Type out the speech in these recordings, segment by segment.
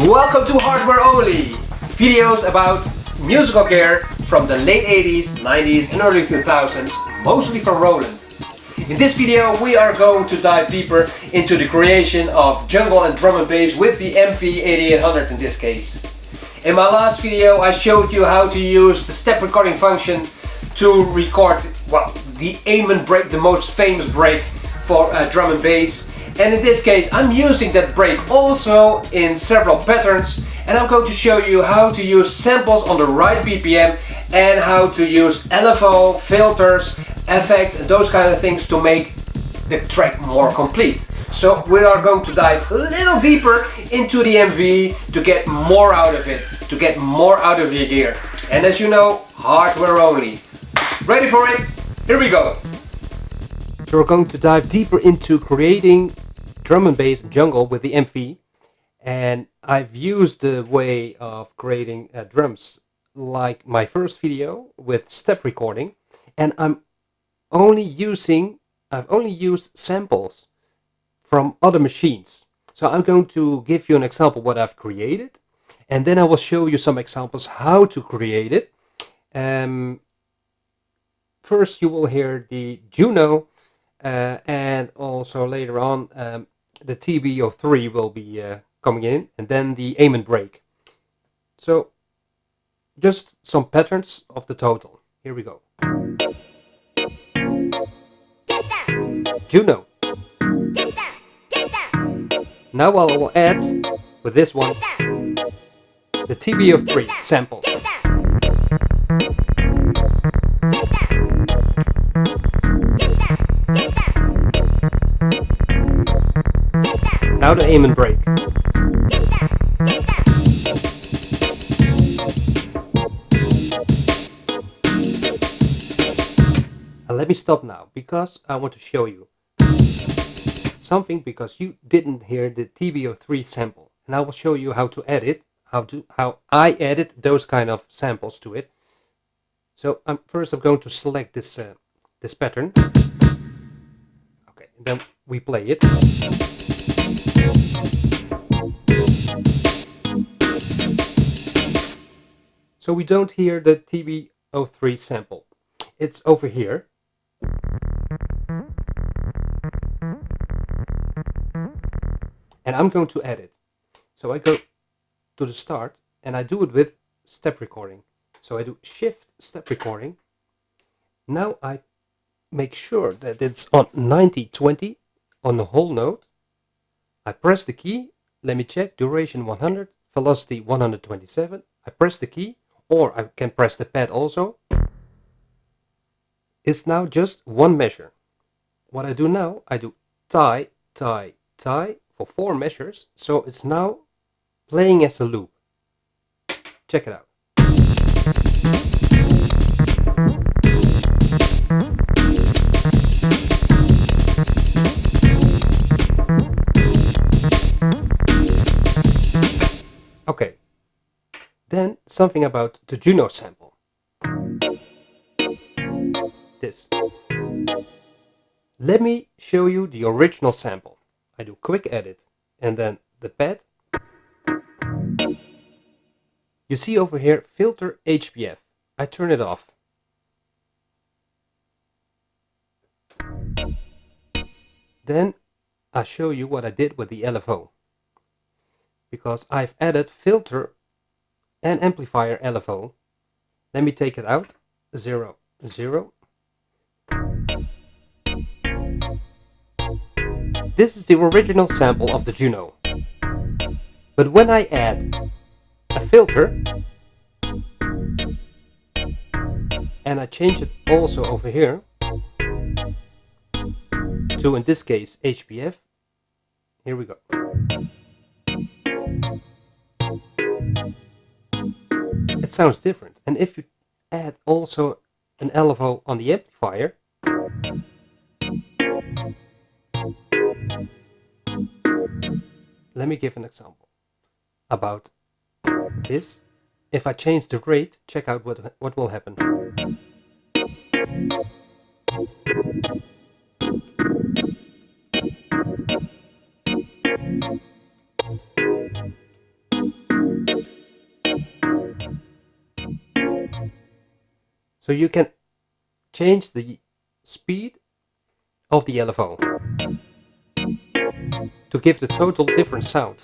Welcome to Hardware Only, videos about musical gear from the late 80s, 90s and early 2000s, mostly from Roland. In this video we are going to dive deeper into the creation of jungle and drum and bass with the MV-8800 in this case. In my last video I showed you how to use the step recording function to record, well, the aim and break, the most famous break for drum and bass. And in this case I'm using that break also in several patterns, and I'm going to show you how to use samples on the right BPM and how to use LFO, filters, effects and those kind of things to make the track more complete. So we are going to dive a little deeper into the MV to get more out of it, to get more out of your gear. And as you know, hardware only. Ready for it? Here we go! So we're going to dive deeper into creating drum and bass jungle with the MV, and I've used the way of creating drums like my first video with step recording, and I've only used samples from other machines. So I'm going to give you an example what I've created, and then I will show you some examples how to create it. First you will hear the Juno, and also later on the TB03 will be coming in, and then the aim and break. So just some patterns of the total. Here we go. Get down. Juno. Get down. Get down. Now I will add with this one Get down. the TB03 sample. Get down. Get down. Get down. Get down. Now the aim and break. Get down. Get down. And let me stop now because I want to show you something, because you didn't hear the TB03 sample, and I will show you how to edit, how I edit those kind of samples to it. So first I'm going to select this this pattern. Okay, and then we play it. So we don't hear the TB03 sample. It's over here. And I'm going to edit. So I go to the start and I do it with step recording. So I do shift step recording. Now I make sure that it's on 90/20 on the whole note. I press the key. Let me check. Duration 100, velocity 127. I press the key, or I can press the pad also. It's now just one measure. What I do now, I do tie, tie, tie for 4 measures. So it's now playing as a loop. Check it out. Okay, then something about the Juno sample. This. Let me show you the original sample. I do quick edit and then the pad. You see over here filter HPF. I turn it off. Then I show you what I did with the LFO, because I've added filter and amplifier LFO. Let me take it out. 0, 0. This is the original sample of the Juno. But when I add a filter and I change it also over here to, in this case, HPF, here we go. It sounds different. And if you add also an LFO on the amplifier, let me give an example about this. If I change the rate, check out what will happen. So you can change the speed of the LFO to give the total different sound.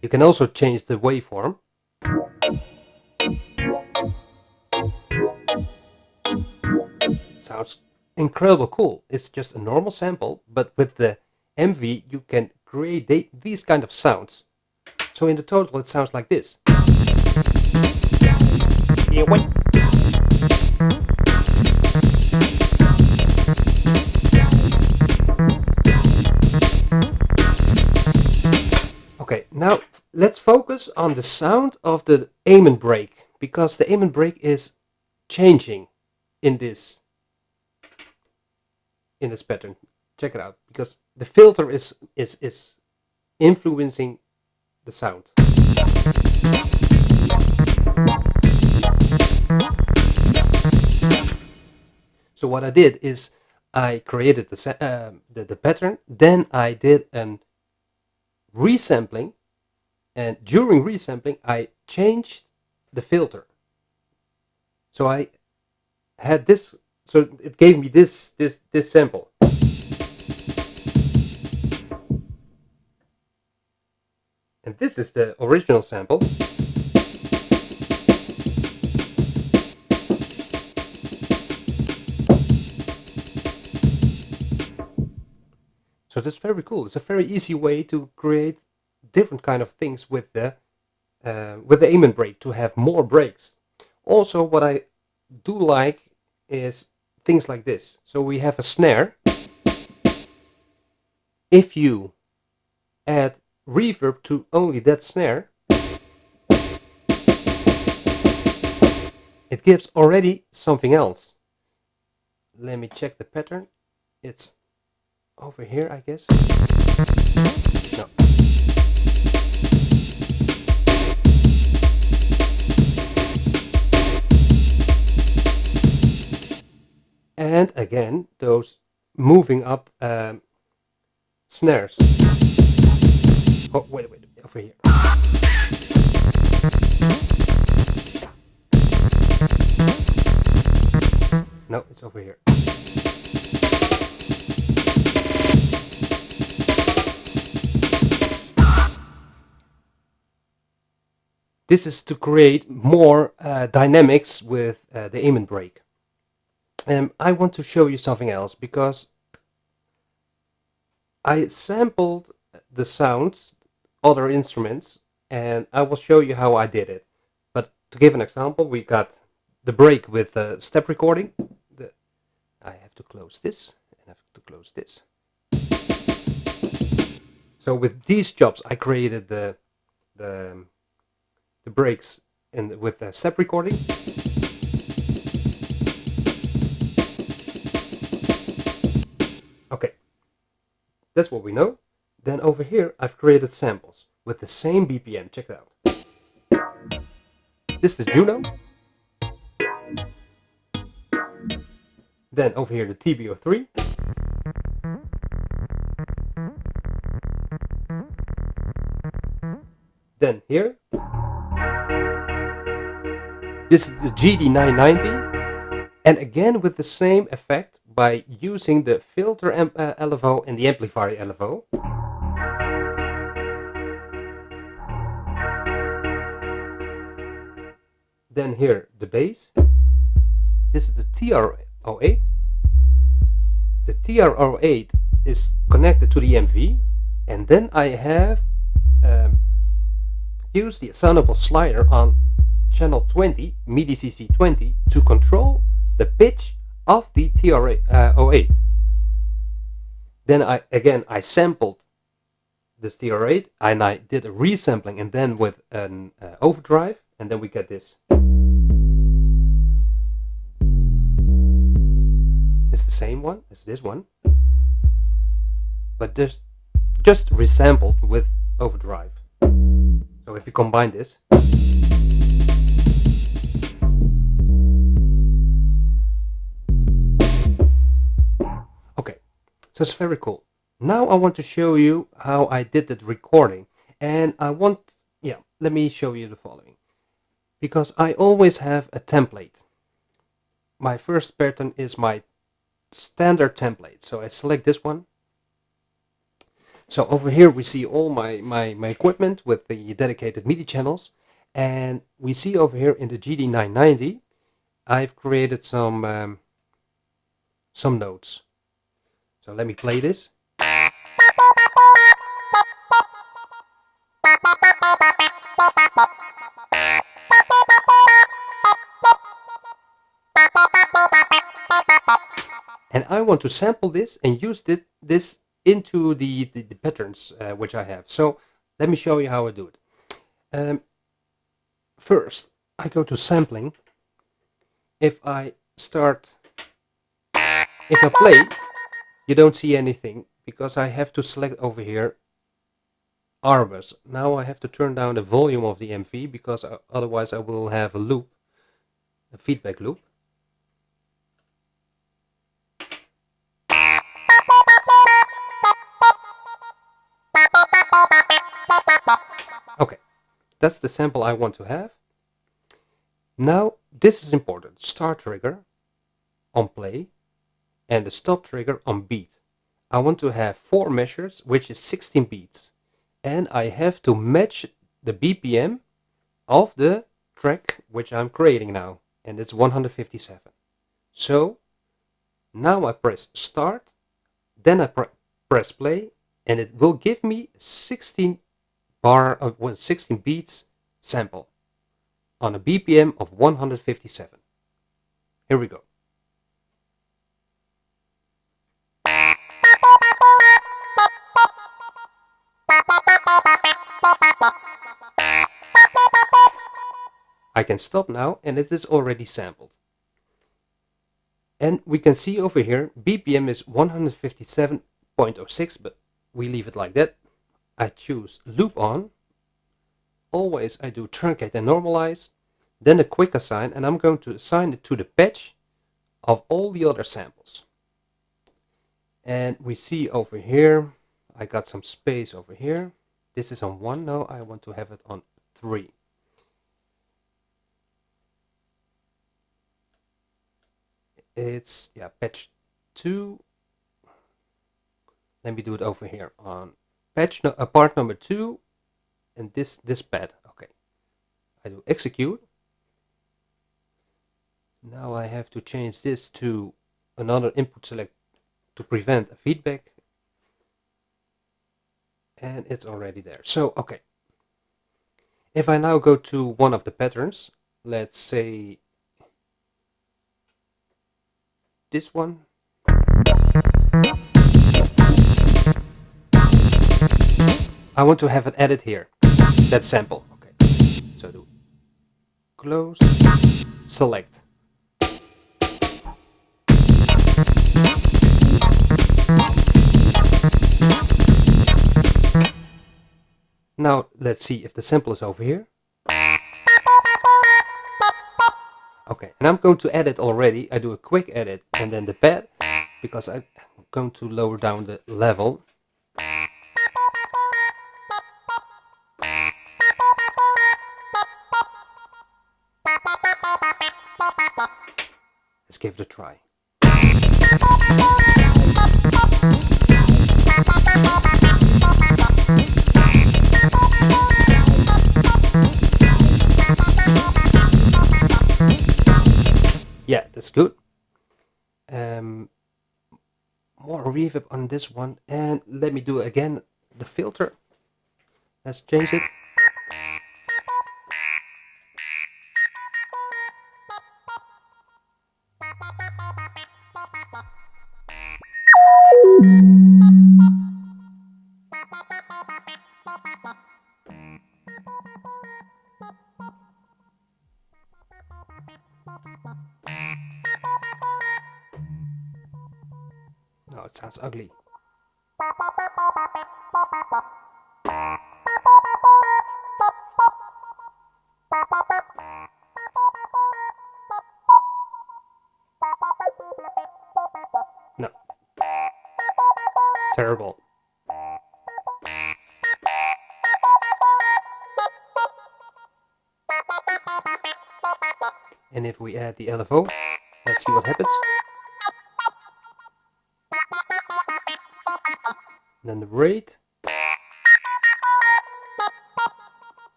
You can also change the waveform. Sounds incredible cool. It's just a normal sample, but with the MV you can create these kind of sounds. So in the total it sounds like this. Okay, now let's focus on the sound of the aim and break, because the aim and break is changing in this pattern. Check it out, because the filter is influencing the sound. So what I did is I created the pattern, then I did an resampling, and during resampling I changed the filter. So I had this, so it gave me this sample. And this is the original sample. So that's very cool. It's a very easy way to create different kind of things with the aim and break, to have more breaks. Also, what I do like is things like this. So we have a snare. If you add reverb to only that snare, it gives already something else. Let me check the pattern. It's over here, I guess. No. And again, those moving up snares. Oh, wait, over here. No, it's over here. This is to create more dynamics with the aim and break. I want to show you something else, because I sampled the sounds, other instruments, and I will show you how I did it. But to give an example, we got the break with step recording. I have to close this, and I have to close this. So with these jobs, I created the breaks with the step recording. Okay, that's what we know. Then over here, I've created samples with the same BPM. Check it out. This is the Juno. Then over here, the TB03. Then here, this is the GD990, and again with the same effect by using the filter LFO and the amplifier LFO. Then here, the bass. This is the TR-08. The TR-08 is connected to the MV, and then I have used the assignable slider on channel 20, MIDI CC20, to control the pitch of the TR-08. Then I sampled this TR-08, and I did a resampling, and then with an overdrive, and then we get this. It's the same one as this one, but just resampled with overdrive. So if you combine this, okay, so it's very cool. Now I want to show you how I did that recording, And I want, yeah, let me show you the following. Because I always have a template. My first pattern is my standard template. So I select this one. So over here we see all my equipment with the dedicated MIDI channels. And we see over here in the GD990, I've created some notes. So let me play this. And I want to sample this and use this into the patterns which I have. So let me show you how I do it. First, I go to sampling. If I play, you don't see anything because I have to select over here Arbus. Now I have to turn down the volume of the MV because otherwise I will have a loop, a feedback loop. Okay, that's the sample I want to have. Now this is important. Start trigger on play and the stop trigger on beat. I want to have 4 measures, which is 16 beats. And I have to match the BPM of the track which I'm creating now. And it's 157. So now I press start, then I press play, and it will give me 16 beats sample on a BPM of 157. Here we go. I can stop now and it is already sampled. And we can see over here BPM is 157.06, but we leave it like that. I choose loop on. Always I do truncate and normalize, then a quick assign, and I'm going to assign it to the patch of all the other samples. And we see over here, I got some space over here. This is on 1, now I want to have it on 3. It's, yeah, patch 2. Let me do it over here on patch part number 2. And this pad. Okay, I do execute. Now I have to change this to another input select to prevent a feedback, and it's already there. So okay, if I now go to one of the patterns, let's say this one. I want to have an edit here. That sample. Okay, so do close, select. Now let's see if the sample is over here. Okay, and I'm going to edit already. I do a quick edit and then the pad because I'm going to lower down the level. Let's give it a try. Yeah, that's good. More reverb on this one, and let me do again the filter. Let's change it. No, it sounds ugly. No. Terrible. And if we add the LFO, let's see what happens. Then the rate.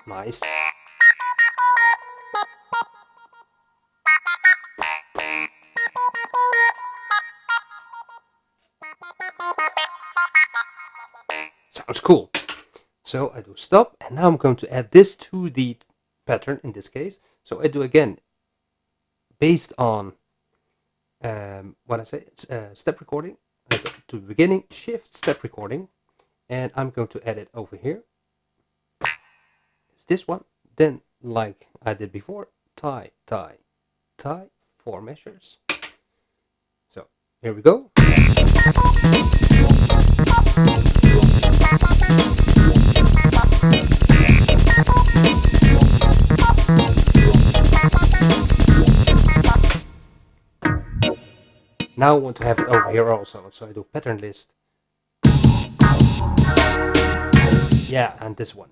Nice. Sounds cool. So I do stop, and now I'm going to add this to the pattern in this case. So I do again, based on what I say, it's step recording. I go to the beginning, shift step recording, and I'm going to add it over here. It's this one. Then, like I did before, tie, tie, tie, 4 measures. So here we go. Now I want to have it over here also, so I do pattern list. Yeah, and this one.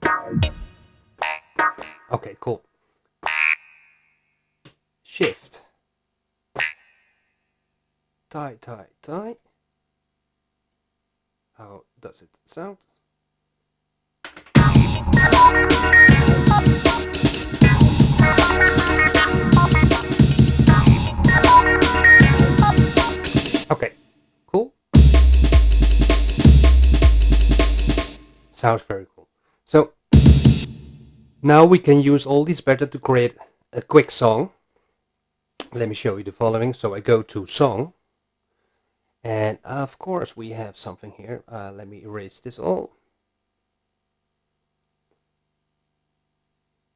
Okay, cool. Shift. Tie, tie, tie. How does it sound? Okay, cool. Sounds very cool. So now we can use all these patterns to create a quick song. Let me show you the following. So I go to song, and of course we have something here. Let me erase this all.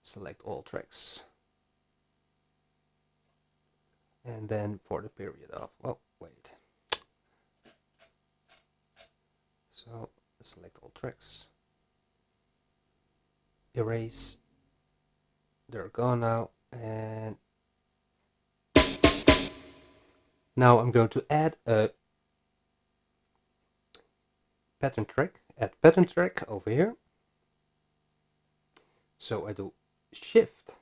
Select all tracks. And then for the period of, oh wait. So select all tracks. Erase. They're gone now. And now I'm going to add a pattern track. Add pattern track over here. So I do shift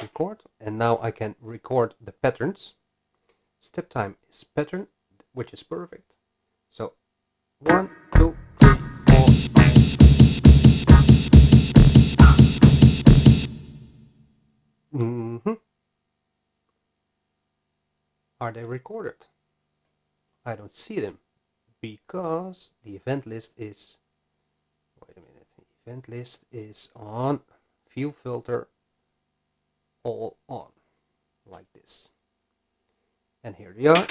record, and now I can record the patterns. Step time is pattern, which is perfect. So 1, 2, 3, 4. Are they recorded? I don't see them because the event list is, wait a minute, the event list is on view filter all on, like this. And here they are.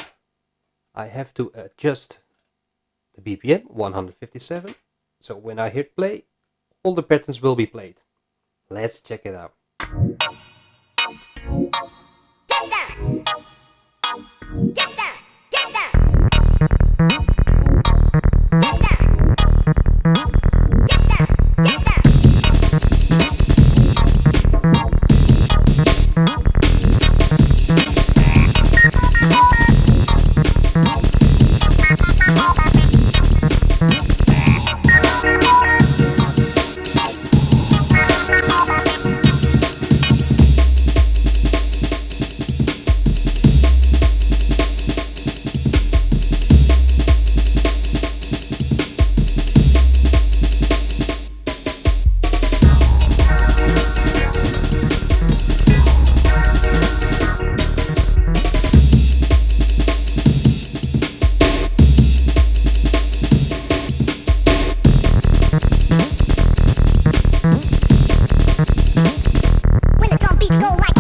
I have to adjust the BPM 157. So when I hit play, all the patterns will be played. Let's check it out. Get that! Get that! Get that! Get that! Get that! Get that! When the drum beats go like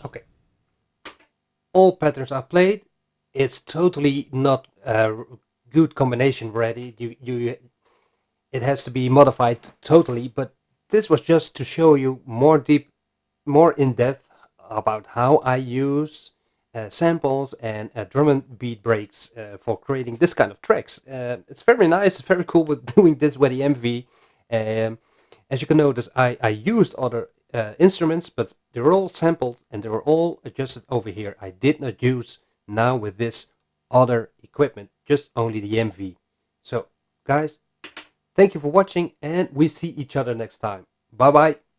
Okay, all patterns are played. It's totally not a good combination ready. It has to be modified totally, but this was just to show you more in depth about how I use samples and drum and beat breaks for creating this kind of tracks. It's very nice, very cool with doing this with the MV. As you can notice, I used other instruments, but they were all sampled and they were all adjusted over here. I did not use now with this other equipment, just only the MV. So guys, thank you for watching and we see each other next time. Bye bye.